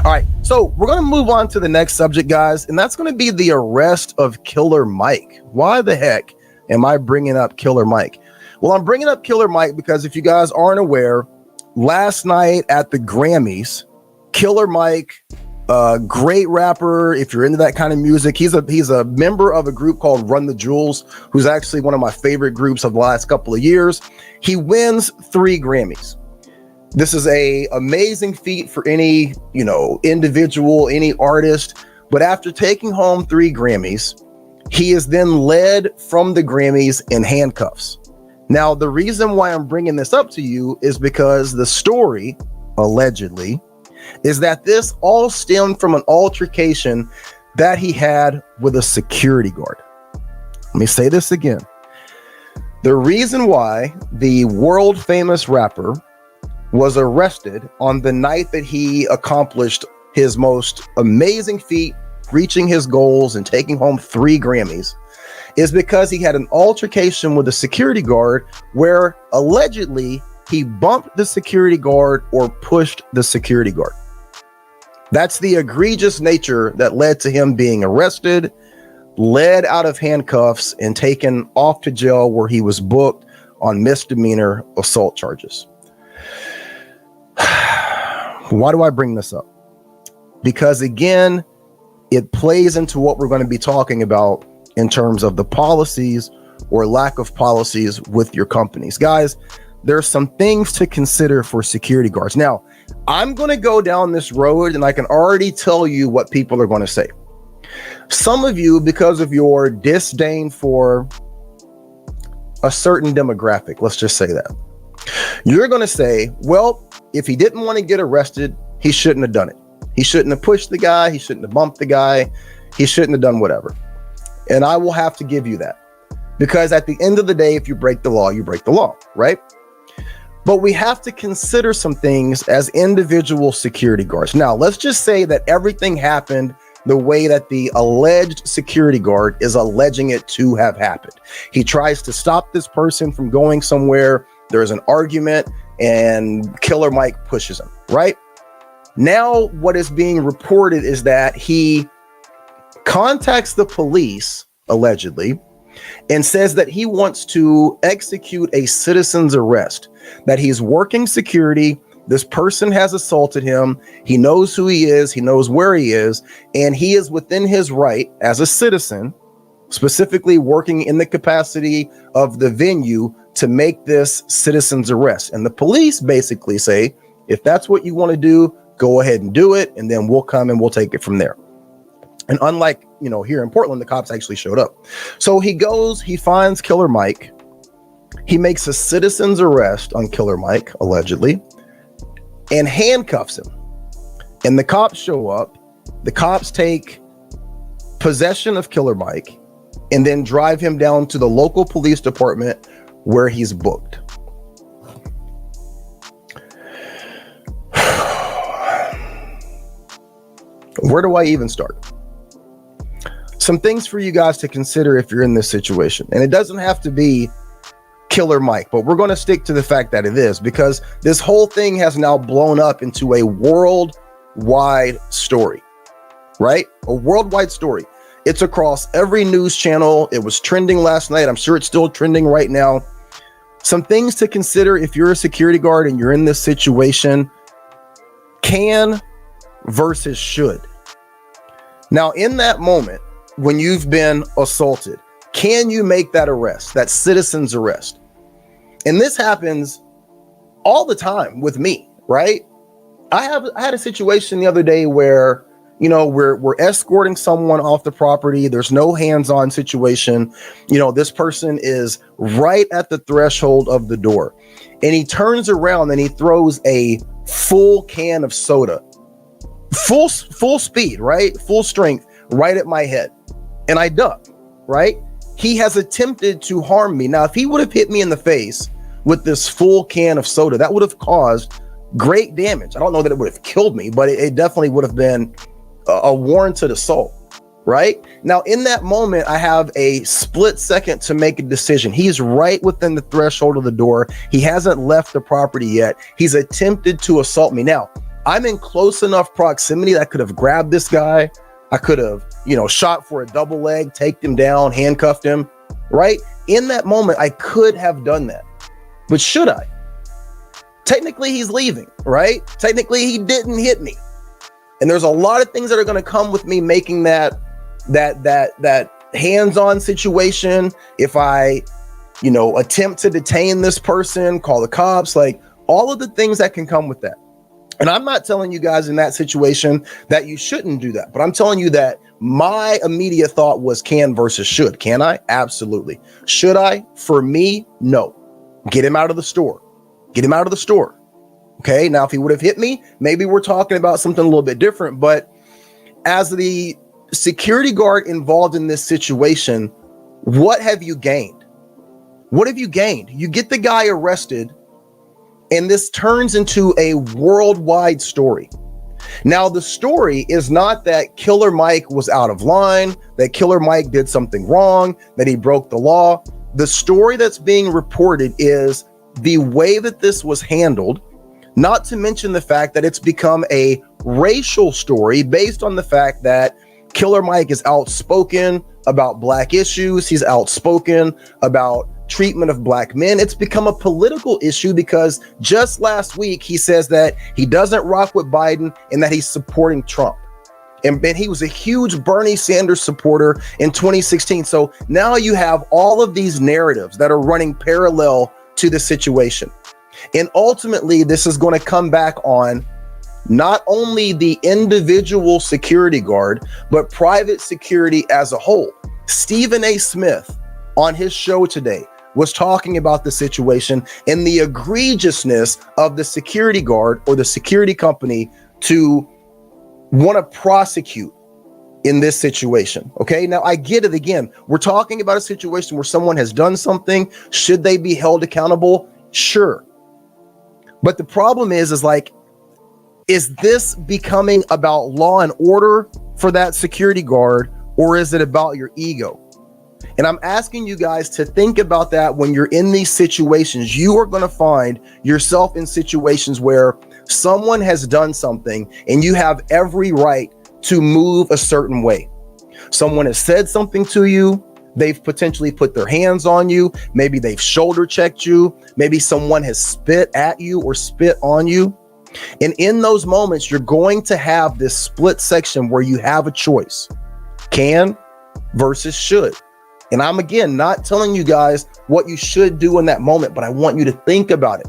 All right, so we're going to move on to the next subject, guys, and that's going to be the arrest of Killer Mike. Why the heck am I bringing up Killer Mike? Well, I'm bringing up Killer Mike because if you guys aren't aware, last night at the Grammys, Killer Mike, great rapper. If you're into that kind of music, he's a member of a group called Run the Jewels, who's actually one of my favorite groups of the last couple of years. He wins 3 Grammys. This is a amazing feat for any, individual, any artist. But after taking home 3 Grammys, he is then led from the Grammys in handcuffs. Now, the reason why I'm bringing this up to you is because the story, allegedly, is that this all stemmed from an altercation that he had with a security guard. Let me say this again. The reason why the world famous rapper was arrested on the night that he accomplished his most amazing feat, reaching his goals and taking home 3 Grammys, is because he had an altercation with a security guard where allegedly he bumped the security guard or pushed the security guard. That's the egregious nature that led to him being arrested, led out of handcuffs, and taken off to jail where he was booked on misdemeanor assault charges. Why do I bring this up? Because again, it plays into what we're going to be talking about in terms of the policies or lack of policies with your companies. Guys, there's some things to consider for security guards. Now, I'm going to go down this road and I can already tell you what people are going to say. Some of you, because of your disdain for a certain demographic, let's just say that, you're going to say, well, if he didn't want to get arrested, he shouldn't have done it. He shouldn't have pushed the guy. He shouldn't have bumped the guy. He shouldn't have done whatever. And I will have to give you that. Because at the end of the day, if you break the law, you break the law, right? But we have to consider some things as individual security guards. Now, let's just say that everything happened the way that the alleged security guard is alleging it to have happened. He tries to stop this person from going somewhere. There's an argument and Killer Mike pushes him, right? Now, what is being reported is that he contacts the police, allegedly, and says that he wants to execute a citizen's arrest, that he's working security. This person has assaulted him. He knows who he is. He knows where he is. And he is within his right as a citizen, specifically working in the capacity of the venue, to make this citizen's arrest. And the police basically say, if that's what you want to do, go ahead and do it. And then we'll come and we'll take it from there. And unlike, here in Portland, the cops actually showed up. So he goes, he finds Killer Mike. He makes a citizen's arrest on Killer Mike, allegedly, and handcuffs him. And the cops show up. The cops take possession of Killer Mike and then drive him down to the local police department where he's booked. Where do I even start? Some things for you guys to consider if you're in this situation. And it doesn't have to be Killer Mike, but we're going to stick to the fact that it is, because this whole thing has now blown up into a worldwide story, right? A worldwide story. It's across every news channel. It was trending last night. I'm sure it's still trending right now. Some things to consider if you're a security guard and you're in this situation: can versus should. Now, in that moment, when you've been assaulted, can you make that arrest, that citizen's arrest? And this happens all the time with me, right? I had a situation the other day where, we're escorting someone off the property. There's no hands-on situation. This person is right at the threshold of the door, and he turns around and he throws a full can of soda, full speed, right? Full strength, right at my head. And I duck, right? He has attempted to harm me. Now, if he would have hit me in the face with this full can of soda, that would have caused great damage. I don't know that it would have killed me, but it definitely would have been a warranted assault, right? Now, in that moment, I have a split second to make a decision. He's right within the threshold of the door. He hasn't left the property yet. He's attempted to assault me. Now, I'm in close enough proximity that I could have grabbed this guy. I could have, shot for a double leg, take him down, handcuffed him, right? In that moment, I could have done that. But should I? Technically, he's leaving, right? Technically, he didn't hit me. And there's a lot of things that are going to come with me making that hands-on situation. If I, attempt to detain this person, call the cops, like all of the things that can come with that. And I'm not telling you guys in that situation that you shouldn't do that, but I'm telling you that my immediate thought was can versus should. Can I? Absolutely. Should I? For me, no. Get him out of the store. Get him out of the store. Okay. Now, if he would have hit me, maybe we're talking about something a little bit different. But as the security guard involved in this situation, what have you gained? What have you gained? You get the guy arrested, and this turns into a worldwide story. Now, the story is not that Killer Mike was out of line, that Killer Mike did something wrong, that he broke the law. The story that's being reported is the way that this was handled, not to mention the fact that it's become a racial story based on the fact that Killer Mike is outspoken about Black issues. He's outspoken about treatment of Black men. It's become a political issue because just last week he says that he doesn't rock with Biden and that he's supporting Trump. And he was a huge Bernie Sanders supporter in 2016. So now you have all of these narratives that are running parallel to the situation. And ultimately, this is going to come back on not only the individual security guard, but private security as a whole. Stephen A. Smith on his show today was talking about the situation and the egregiousness of the security guard or the security company to want to prosecute in this situation. Okay. Now I get it. Again, we're talking about a situation where someone has done something. Should they be held accountable? Sure. But the problem is this becoming about law and order for that security guard, or is it about your ego? And I'm asking you guys to think about that when you're in these situations. You are going to find yourself in situations where someone has done something and you have every right to move a certain way. Someone has said something to you. They've potentially put their hands on you. Maybe they've shoulder checked you. Maybe someone has spit at you or spit on you. And in those moments, you're going to have this split section where you have a choice. Can versus should. And I'm, again, not telling you guys what you should do in that moment, but I want you to think about it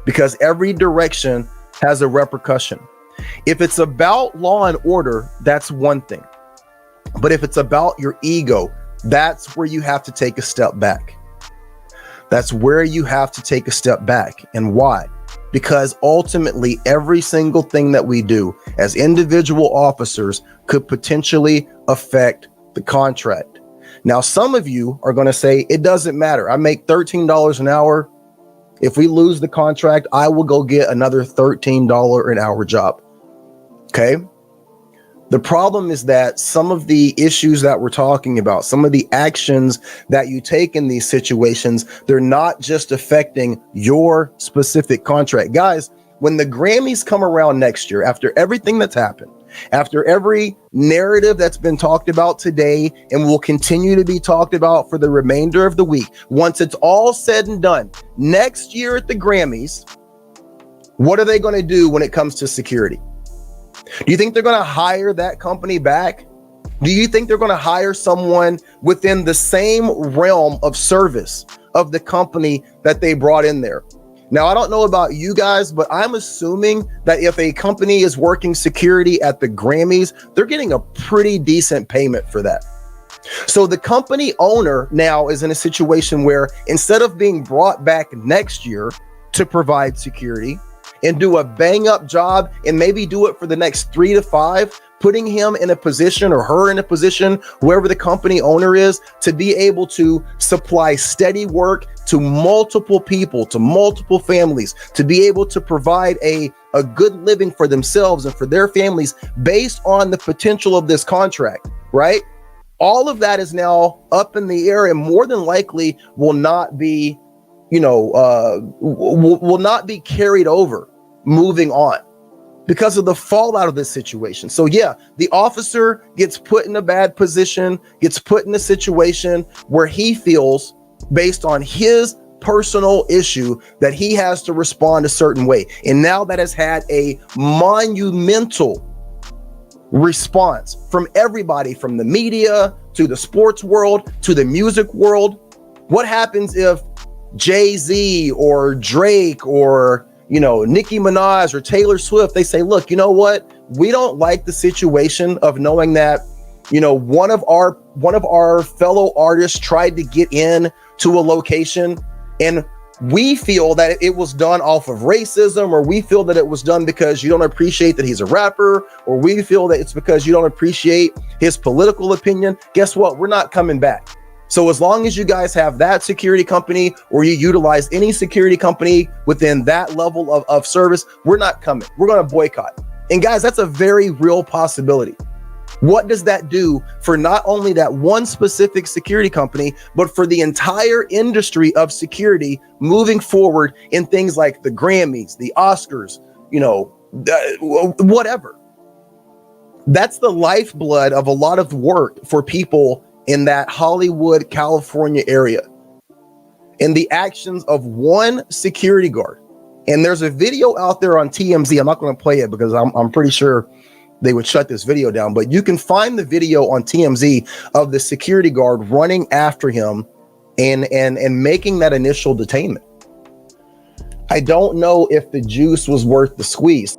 because every direction has a repercussion. If it's about law and order, that's one thing. But if it's about your ego, that's where you have to take a step back. That's where you have to take a step back. And why? Because ultimately, every single thing that we do as individual officers could potentially affect the contract. Now, some of you are going to say, it doesn't matter. I make $13 an hour. If we lose the contract, I will go get another $13 an hour job. Okay. The problem is that some of the issues that we're talking about, some of the actions that you take in these situations, they're not just affecting your specific contract. Guys, when the Grammys come around next year, after everything that's happened, after every narrative that's been talked about today and will continue to be talked about for the remainder of the week, once it's all said and done, next year at the Grammys, what are they going to do when it comes to security? Do you think they're going to hire that company back? Do you think they're going to hire someone within the same realm of service of the company that they brought in there? Now, I don't know about you guys, but I'm assuming that if a company is working security at the Grammys, they're getting a pretty decent payment for that. So the company owner now is in a situation where instead of being brought back next year to provide security and do a bang up job and maybe do it for the next 3 to 5, putting him in a position or her in a position, whoever the company owner is, to be able to supply steady work to multiple people, to multiple families, to be able to provide a good living for themselves and for their families based on the potential of this contract, right? All of that is now up in the air and more than likely will not be, will not be carried over moving on. because of the fallout of this situation. So yeah, the officer gets put in a bad position, gets put in a situation where he feels, based on his personal issue, that he has to respond a certain way. And now that has had a monumental response from everybody, from the media to the sports world to the music world. What happens if Jay-Z or Drake or, you know, Nicki Minaj or Taylor Swift, they say, look, you know what? We don't like the situation of knowing that, you know, one of our fellow artists tried to get in to a location, and we feel that it was done off of racism, or we feel that it was done because you don't appreciate that he's a rapper, or we feel that it's because you don't appreciate his political opinion. Guess what? We're not coming back. So as long as you guys have that security company, or you utilize any security company within that level of service, we're not coming. We're going to boycott. And guys, that's a very real possibility. What does that do for not only that one specific security company, but for the entire industry of security moving forward in things like the Grammys, the Oscars, you know, whatever? That's the lifeblood of a lot of work for people in that Hollywood, California area. And the actions of one security guard. And there's a video out there on TMZ. I'm not going to play it because I'm pretty sure they would shut this video down, but you can find the video on TMZ of the security guard running after him and making that initial detainment. I don't know if the juice was worth the squeeze.